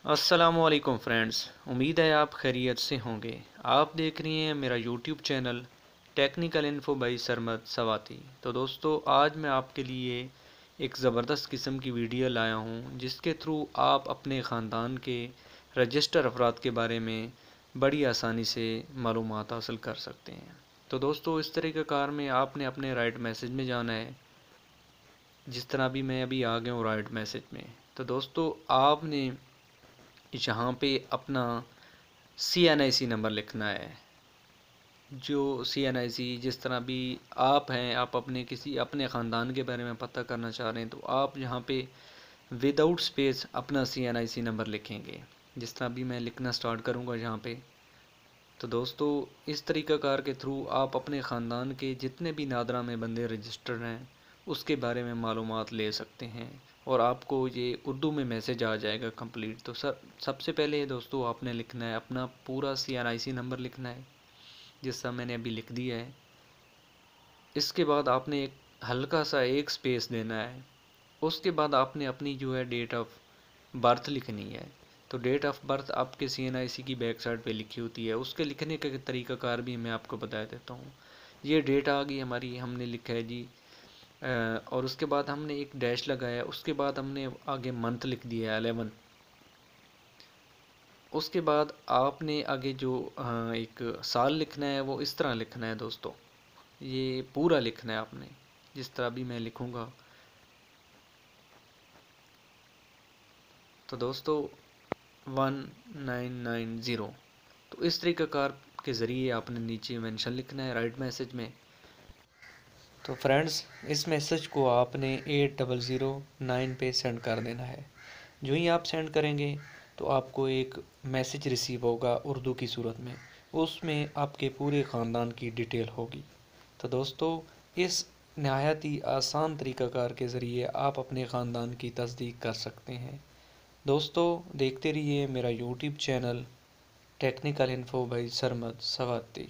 अस्सलामुअलैकुम फ्रेंड्स, उम्मीद है आप खैरियत से होंगे। आप देख रही हैं मेरा YouTube channel technical info by Sarmad सवाती। तो दोस्तों, आज मैं आपके लिए एक ज़बरदस्त किस्म की वीडियो लाया हूं, जिसके थ्रू आप अपने ख़ानदान के रजिस्टर अफराद के बारे में बड़ी आसानी से मालूमात हासिल कर सकते हैं। तो दोस्तों, इस तरीक़े कार में आपने अपने राइट मैसेज में जाना है। जिस तरह भी मैं अभी आ गया हूँ राइट मैसेज में। तो दोस्तों, आपने यहाँ पे अपना CNIC नंबर लिखना है। जो CNIC, जिस तरह भी आप हैं, आप अपने ख़ानदान के बारे में पता करना चाह रहे हैं, तो आप यहाँ पे विदाउट स्पेस अपना CNIC नंबर लिखेंगे। जिस तरह भी मैं लिखना स्टार्ट करूँगा यहाँ पे। तो दोस्तों, इस तरीक़ाकार के थ्रू आप अपने ख़ानदान के जितने भी नादरा में बंदे रजिस्टर्ड हैं उसके बारे में मालूमात ले सकते हैं, और आपको ये उर्दू में मैसेज आ जाएगा कंप्लीट। तो सबसे पहले दोस्तों, आपने लिखना है अपना पूरा CNIC नंबर लिखना है, जिसका मैंने अभी लिख दिया है। इसके बाद आपने एक हल्का सा एक स्पेस देना है। उसके बाद आपने अपनी जो है डेट ऑफ बर्थ लिखनी है। तो डेट ऑफ बर्थ आपके CNIC की बैक साइड पे लिखी होती है। उसके लिखने का तरीक़ाकार भी मैं आपको बता देता हूँ। ये डेट आ गई हमारी, हमने लिखा है जी, और उसके बाद हमने एक डैश लगाया। उसके बाद हमने आगे मंथ लिख दिया है 11। उसके बाद आपने आगे जो एक साल लिखना है वो इस तरह लिखना है दोस्तों। ये पूरा लिखना है आपने, जिस तरह भी मैं लिखूँगा। तो दोस्तों 1990। तो इस तरीक़ाकार के ज़रिए आपने नीचे मेंशन लिखना है राइट मैसेज में। तो फ्रेंड्स, इस मैसेज को आपने 8009 पे सेंड कर देना है। जो ही आप सेंड करेंगे तो आपको एक मैसेज रिसीव होगा उर्दू की सूरत में। उसमें आपके पूरे ख़ानदान की डिटेल होगी। तो दोस्तों, इस नहायत ही आसान तरीक़ाकार के ज़रिए आप अपने ख़ानदान की तस्दीक कर सकते हैं। दोस्तों, देखते रहिए मेरा YouTube channel technical info by Sarmad Swati.